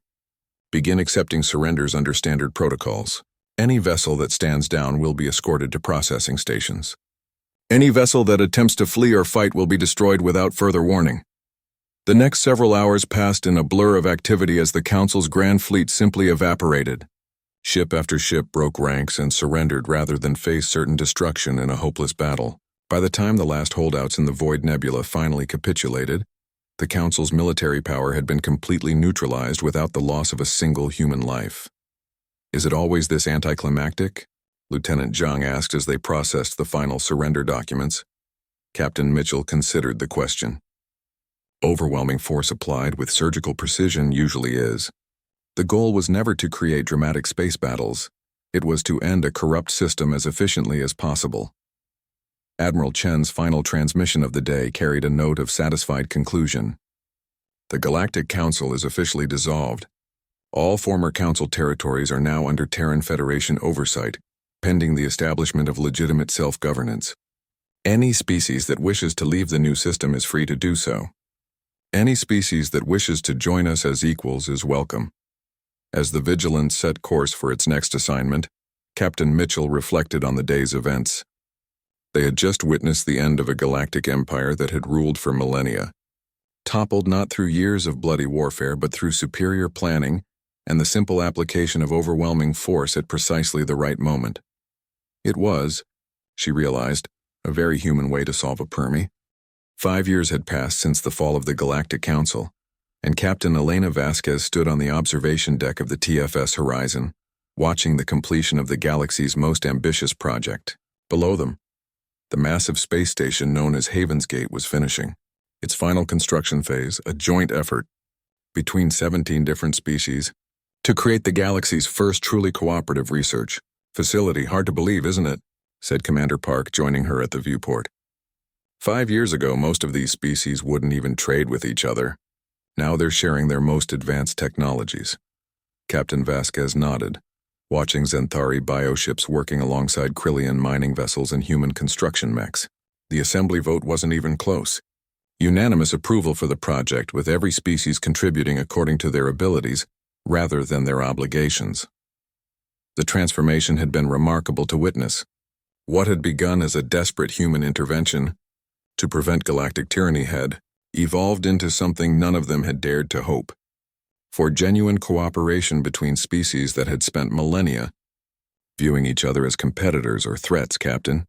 Begin accepting surrenders under standard protocols. Any vessel that stands down will be escorted to processing stations. Any vessel that attempts to flee or fight will be destroyed without further warning. The next several hours passed in a blur of activity as the Council's grand fleet simply evaporated. Ship after ship broke ranks and surrendered rather than face certain destruction in a hopeless battle. By the time the last holdouts in the Void Nebula finally capitulated, the Council's military power had been completely neutralized without the loss of a single human life. Is it always this anticlimactic? Lieutenant Zhang asked as they processed the final surrender documents. Captain Mitchell considered the question. Overwhelming force applied with surgical precision usually is. The goal was never to create dramatic space battles. It was to end a corrupt system as efficiently as possible. Admiral Chen's final transmission of the day carried a note of satisfied conclusion. The Galactic Council is officially dissolved. All former Council territories are now under Terran Federation oversight, pending the establishment of legitimate self-governance. Any species that wishes to leave the new system is free to do so. Any species that wishes to join us as equals is welcome. As the Vigilance set course for its next assignment, Captain Mitchell reflected on the day's events. They had just witnessed the end of a galactic empire that had ruled for millennia, toppled not through years of bloody warfare but through superior planning and the simple application of overwhelming force at precisely the right moment. It was, she realized, a very human way to solve a Permi. 5 years had passed since the fall of the Galactic Council, and Captain Elena Vasquez stood on the observation deck of the TFS Horizon, watching the completion of the galaxy's most ambitious project. Below them, the massive space station known as Haven's Gate was finishing. Its final construction phase, a joint effort between 17 different species, to create the galaxy's first truly cooperative research facility. Hard to believe, isn't it? Said Commander Park, joining her at the viewport. 5 years ago, most of these species wouldn't even trade with each other. Now they're sharing their most advanced technologies. Captain Vasquez nodded, watching Zenthari bioships working alongside Krillian mining vessels and human construction mechs. The assembly vote wasn't even close. Unanimous approval for the project, with every species contributing according to their abilities rather than their obligations. The transformation had been remarkable to witness. What had begun as a desperate human intervention to prevent galactic tyranny had evolved into something none of them had dared to hope. For genuine cooperation between species that had spent millennia viewing each other as competitors or threats, Captain,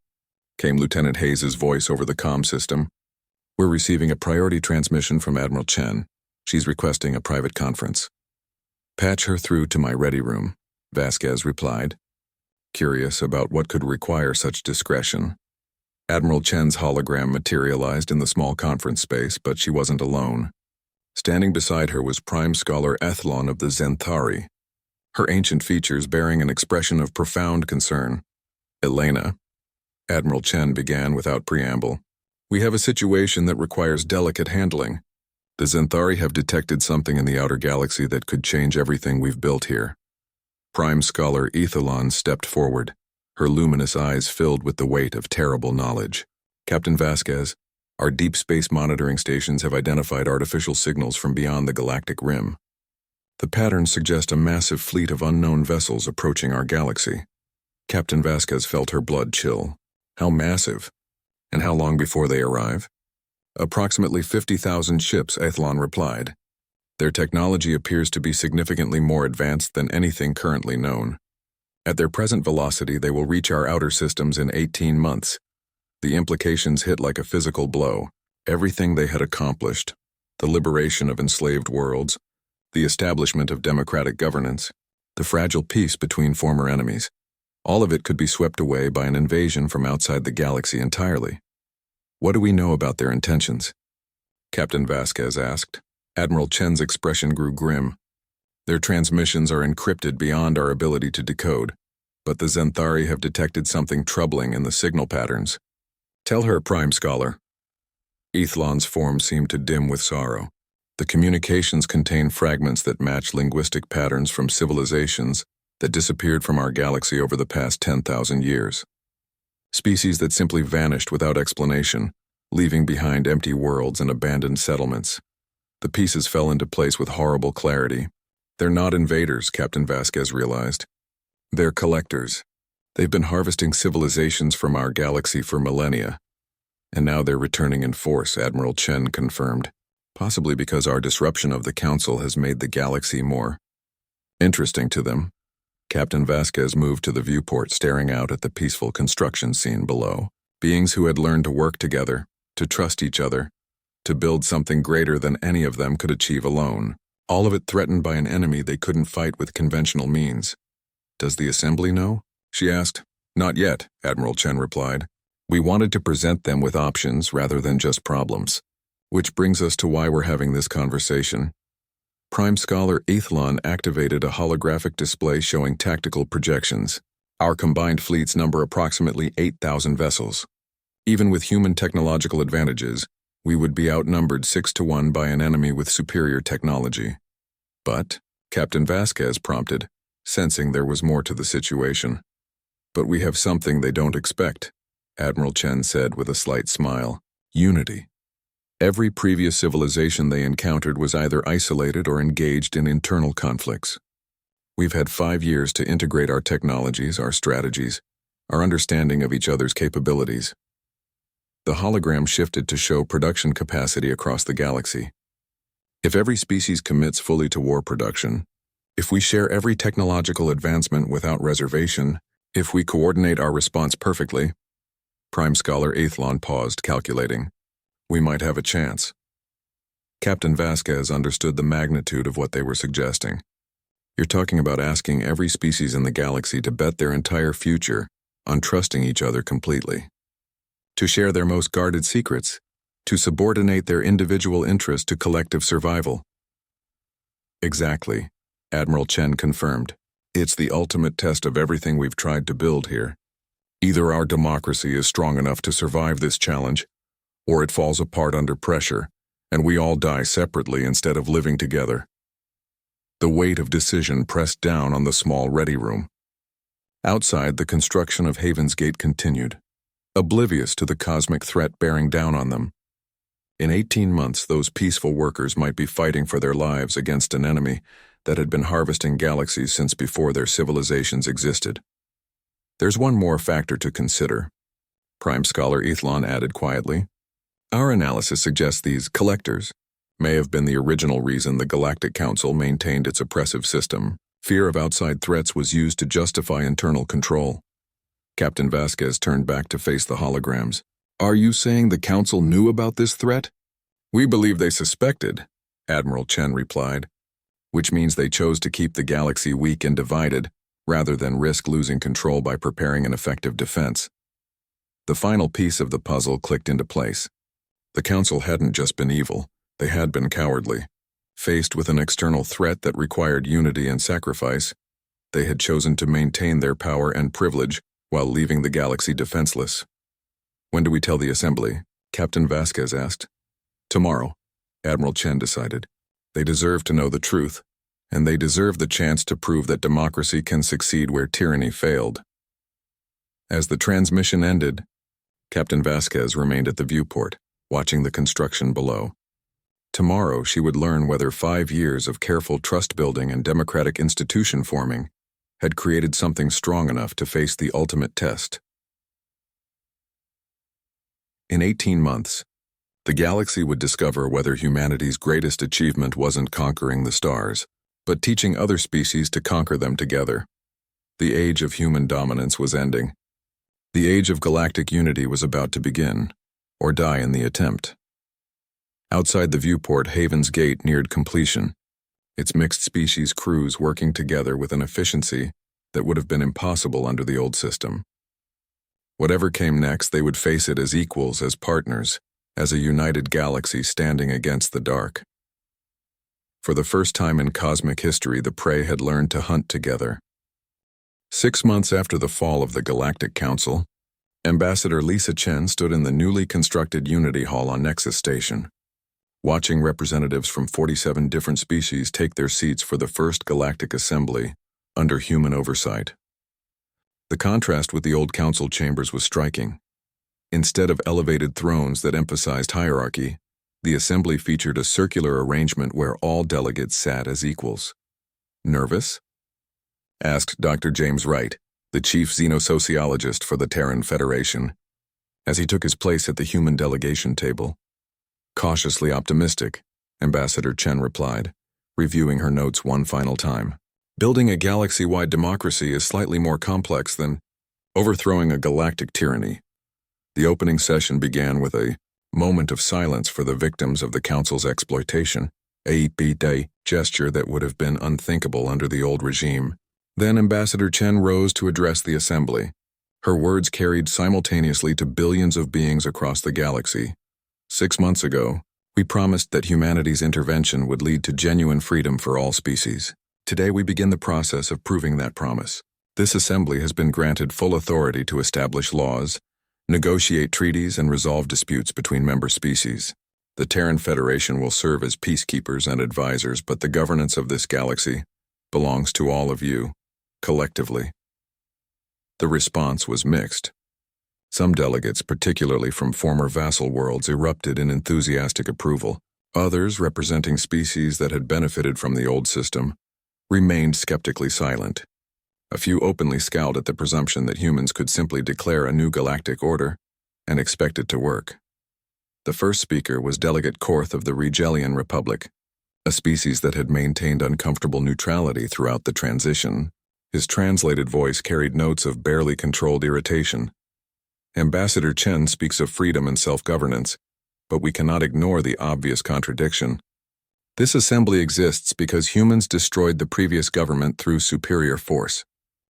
came Lieutenant Hayes' voice over the comm system. We're receiving a priority transmission from Admiral Chen. She's requesting a private conference. Patch her through to my ready room, Vasquez replied, curious about what could require such discretion. Admiral Chen's hologram materialized in the small conference space, but she wasn't alone. Standing beside her was Prime Scholar Ethlon of the Zenthari, her ancient features bearing an expression of profound concern. Elena, Admiral Chen began without preamble, we have a situation that requires delicate handling. The Zenthari have detected something in the outer galaxy that could change everything we've built here. Prime Scholar Ethelon stepped forward, her luminous eyes filled with the weight of terrible knowledge. Captain Vasquez, our deep space monitoring stations have identified artificial signals from beyond the galactic rim. The patterns suggest a massive fleet of unknown vessels approaching our galaxy. Captain Vasquez felt her blood chill. How massive? And how long before they arrive? Approximately 50,000 ships, Ethlon replied. Their technology appears to be significantly more advanced than anything currently known. At their present velocity, they will reach our outer systems in 18 months. The implications hit like a physical blow. Everything they had accomplished, the liberation of enslaved worlds, the establishment of democratic governance, the fragile peace between former enemies, all of it could be swept away by an invasion from outside the galaxy entirely. What do we know about their intentions? Captain Vasquez asked. Admiral Chen's expression grew grim. Their transmissions are encrypted beyond our ability to decode, but the Zenthari have detected something troubling in the signal patterns. Tell her, Prime Scholar. Ethlon's form seemed to dim with sorrow. The communications contain fragments that match linguistic patterns from civilizations that disappeared from our galaxy over the past 10,000 years. Species that simply vanished without explanation, leaving behind empty worlds and abandoned settlements. The pieces fell into place with horrible clarity. They're not invaders, Captain Vasquez realized. They're collectors. They've been harvesting civilizations from our galaxy for millennia. And now they're returning in force, Admiral Chen confirmed. Possibly because our disruption of the Council has made the galaxy more interesting to them. Captain Vasquez moved to the viewport, staring out at the peaceful construction scene below. Beings who had learned to work together, to trust each other, to build something greater than any of them could achieve alone. All of it threatened by an enemy they couldn't fight with conventional means. Does the Assembly know? She asked. Not yet, Admiral Chen replied. We wanted to present them with options rather than just problems. Which brings us to why we're having this conversation. Prime Scholar Ethlon activated a holographic display showing tactical projections. Our combined fleets number approximately 8,000 vessels. Even with human technological advantages, we would be outnumbered 6-1 by an enemy with superior technology. But, Captain Vasquez prompted, sensing there was more to the situation. But we have something they don't expect, Admiral Chen said with a slight smile. Unity. Every previous civilization they encountered was either isolated or engaged in internal conflicts. We've had 5 years to integrate our technologies, our strategies, our understanding of each other's capabilities. The hologram shifted to show production capacity across the galaxy. If every species commits fully to war production, if we share every technological advancement without reservation, if we coordinate our response perfectly, Prime Scholar Ethlon paused, calculating. We might have a chance. Captain Vasquez understood the magnitude of what they were suggesting. You're talking about asking every species in the galaxy to bet their entire future on trusting each other completely, to share their most guarded secrets, to subordinate their individual interest to collective survival. Exactly, Admiral Chen confirmed. It's the ultimate test of everything we've tried to build here. Either our democracy is strong enough to survive this challenge, or it falls apart under pressure, and we all die separately instead of living together. The weight of decision pressed down on the small ready room. Outside, the construction of Haven's Gate continued, oblivious to the cosmic threat bearing down on them. In 18 months, those peaceful workers might be fighting for their lives against an enemy that had been harvesting galaxies since before their civilizations existed. There's one more factor to consider, Prime Scholar Ethlon added quietly. Our analysis suggests these collectors may have been the original reason the Galactic Council maintained its oppressive system. Fear of outside threats was used to justify internal control. Captain Vasquez turned back to face the holograms. Are you saying the Council knew about this threat? We believe they suspected, Admiral Chen replied, which means they chose to keep the galaxy weak and divided, rather than risk losing control by preparing an effective defense. The final piece of the puzzle clicked into place. The Council hadn't just been evil, they had been cowardly. Faced with an external threat that required unity and sacrifice, they had chosen to maintain their power and privilege while leaving the galaxy defenseless. When do we tell the Assembly? Captain Vasquez asked. Tomorrow, Admiral Chen decided. They deserve to know the truth, and they deserve the chance to prove that democracy can succeed where tyranny failed. As the transmission ended, Captain Vasquez remained at the viewport, watching the construction below. Tomorrow she would learn whether 5 years of careful trust-building and democratic institution forming had created something strong enough to face the ultimate test. In 18 months, the galaxy would discover whether humanity's greatest achievement wasn't conquering the stars, but teaching other species to conquer them together. The age of human dominance was ending. The age of galactic unity was about to begin, or die in the attempt. Outside the viewport, Haven's Gate neared completion, its mixed species crews working together with an efficiency that would have been impossible under the old system. Whatever came next, they would face it as equals, as partners, as a united galaxy standing against the dark. For the first time in cosmic history, the prey had learned to hunt together. 6 months after the fall of the Galactic Council, Ambassador Lisa Chen stood in the newly constructed Unity Hall on Nexus Station, watching representatives from 47 different species take their seats for the first Galactic Assembly under human oversight. The contrast with the old council chambers was striking. Instead of elevated thrones that emphasized hierarchy, the assembly featured a circular arrangement where all delegates sat as equals. Nervous? Asked Dr. James Wright, the chief xenosociologist for the Terran Federation, as he took his place at the human delegation table. Cautiously optimistic, Ambassador Chen replied, reviewing her notes one final time. Building a galaxy-wide democracy is slightly more complex than overthrowing a galactic tyranny. The opening session began with a moment of silence for the victims of the Council's exploitation, a day gesture that would have been unthinkable under the old regime. Then Ambassador Chen rose to address the Assembly. Her words carried simultaneously to billions of beings across the galaxy. 6 months ago, we promised that humanity's intervention would lead to genuine freedom for all species. Today we begin the process of proving that promise. This assembly has been granted full authority to establish laws, negotiate treaties, and resolve disputes between member species. The Terran Federation will serve as peacekeepers and advisors, but the governance of this galaxy belongs to all of you, collectively. The response was mixed. Some delegates, particularly from former vassal worlds, erupted in enthusiastic approval. Others, representing species that had benefited from the old system, remained skeptically silent. A few openly scowled at the presumption that humans could simply declare a new galactic order and expect it to work. The first speaker was Delegate Korth of the Regelian Republic, a species that had maintained uncomfortable neutrality throughout the transition. His translated voice carried notes of barely controlled irritation. Ambassador Chen speaks of freedom and self-governance, but we cannot ignore the obvious contradiction. This assembly exists because humans destroyed the previous government through superior force.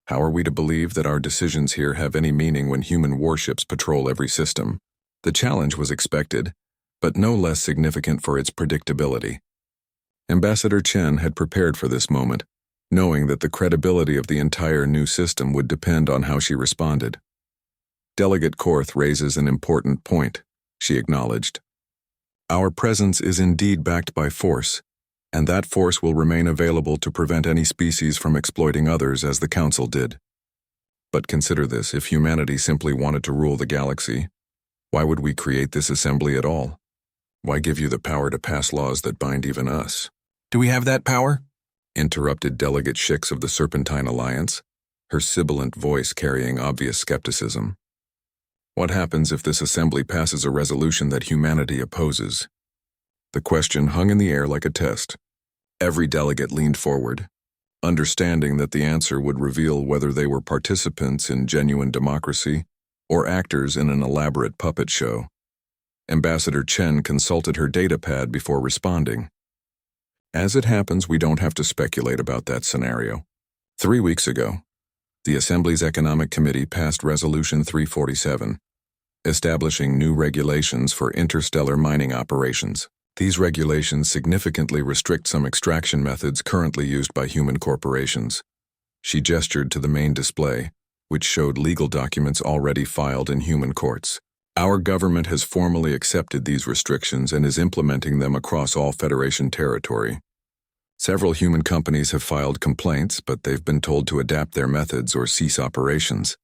How are we to believe that our decisions here have any meaning when human warships patrol every system? The challenge was expected, but no less significant for its predictability. Ambassador Chen had prepared for this moment, knowing that the credibility of the entire new system would depend on how she responded. Delegate Korth raises an important point, she acknowledged. Our presence is indeed backed by force, and that force will remain available to prevent any species from exploiting others as the Council did. But consider this, if humanity simply wanted to rule the galaxy, why would we create this assembly at all? Why give you the power to pass laws that bind even us? Do we have that power? Interrupted Delegate Shix of the Serpentine Alliance, her sibilant voice carrying obvious skepticism. What happens if this assembly passes a resolution that humanity opposes? The question hung in the air like a test. Every delegate leaned forward, understanding that the answer would reveal whether they were participants in genuine democracy or actors in an elaborate puppet show. Ambassador Chen consulted her datapad before responding. As it happens, we don't have to speculate about that scenario. 3 weeks ago, the Assembly's Economic Committee passed Resolution 347, establishing new regulations for interstellar mining operations. These regulations significantly restrict some extraction methods currently used by human corporations. She gestured to the main display, which showed legal documents already filed in human courts. Our government has formally accepted these restrictions and is implementing them across all Federation territory. Several human companies have filed complaints, but they've been told to adapt their methods or cease operations.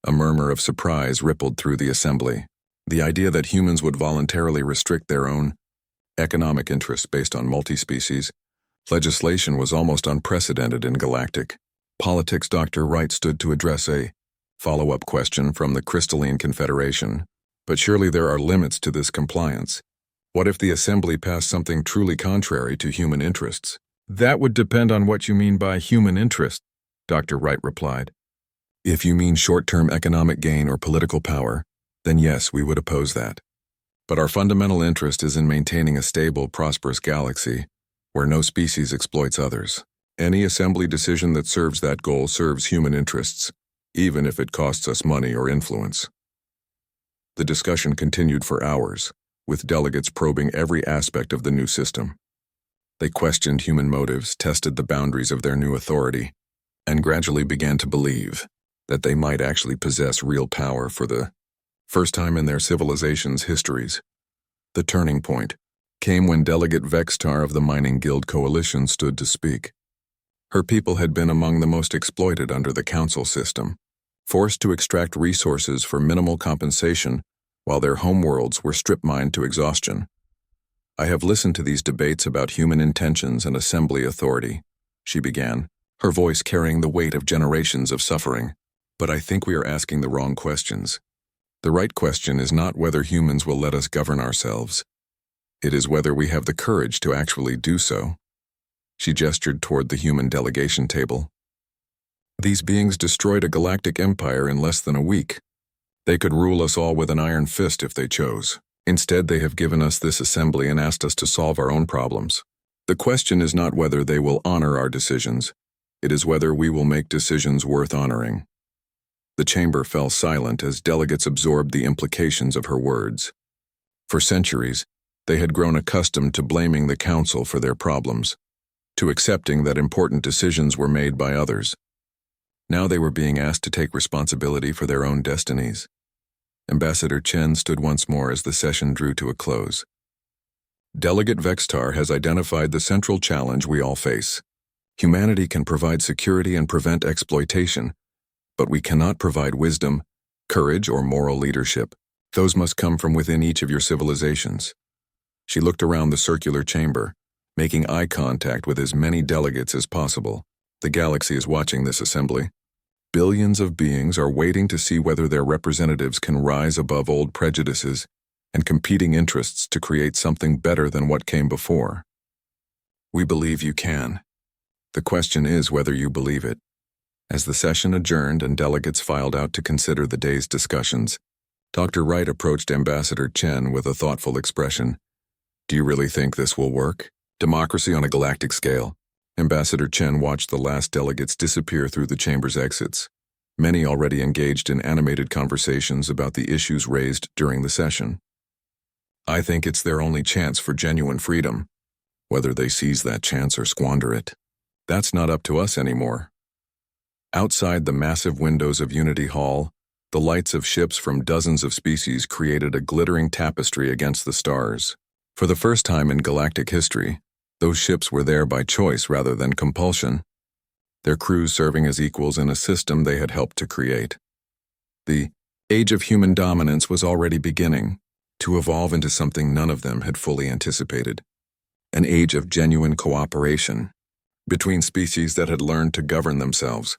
A murmur of surprise rippled through the assembly. The idea that humans would voluntarily restrict their own economic interests based on multi-species legislation was almost unprecedented in Galactic. Politics Dr. Wright stood to address a follow-up question from the Crystalline Confederation. But surely there are limits to this compliance. What if the Assembly passed something truly contrary to human interests? That would depend on what you mean by human interest, Dr. Wright replied. If you mean short-term economic gain or political power, then yes, we would oppose that. But our fundamental interest is in maintaining a stable, prosperous galaxy where no species exploits others. Any assembly decision that serves that goal serves human interests, even if it costs us money or influence. The discussion continued for hours, with delegates probing every aspect of the new system. They questioned human motives, tested the boundaries of their new authority, and gradually began to believe that they might actually possess real power for the first time in their civilization's histories. The turning point came when Delegate Vextar of the Mining Guild Coalition stood to speak. Her people had been among the most exploited under the council system, forced to extract resources for minimal compensation while their homeworlds were strip-mined to exhaustion. I have listened to these debates about human intentions and assembly authority, she began, her voice carrying the weight of generations of suffering. But I think we are asking the wrong questions. The right question is not whether humans will let us govern ourselves. It is whether we have the courage to actually do so. She gestured toward the human delegation table. These beings destroyed a galactic empire in less than a week. They could rule us all with an iron fist if they chose. Instead, they have given us this assembly and asked us to solve our own problems. The question is not whether they will honor our decisions. It is whether we will make decisions worth honoring. The chamber fell silent as delegates absorbed the implications of her words. For centuries, they had grown accustomed to blaming the council for their problems, to accepting that important decisions were made by others. Now they were being asked to take responsibility for their own destinies. Ambassador Chen stood once more as the session drew to a close. Delegate Vextar has identified the central challenge we all face. Humanity can provide security and prevent exploitation, but we cannot provide wisdom, courage, or moral leadership. Those must come from within each of your civilizations. She looked around the circular chamber, making eye contact with as many delegates as possible. The galaxy is watching this assembly. Billions of beings are waiting to see whether their representatives can rise above old prejudices and competing interests to create something better than what came before. We believe you can. The question is whether you believe it. As the session adjourned and delegates filed out to consider the day's discussions, Dr. Wright approached Ambassador Chen with a thoughtful expression. Do you really think this will work? Democracy on a galactic scale. Ambassador Chen watched the last delegates disappear through the chamber's exits, many already engaged in animated conversations about the issues raised during the session. I think it's their only chance for genuine freedom. Whether they seize that chance or squander it, that's not up to us anymore. Outside the massive windows of Unity Hall, the lights of ships from dozens of species created a glittering tapestry against the stars. For the first time in galactic history, those ships were there by choice rather than compulsion, their crews serving as equals in a system they had helped to create. The age of human dominance was already beginning to evolve into something none of them had fully anticipated. An age of genuine cooperation between species that had learned to govern themselves.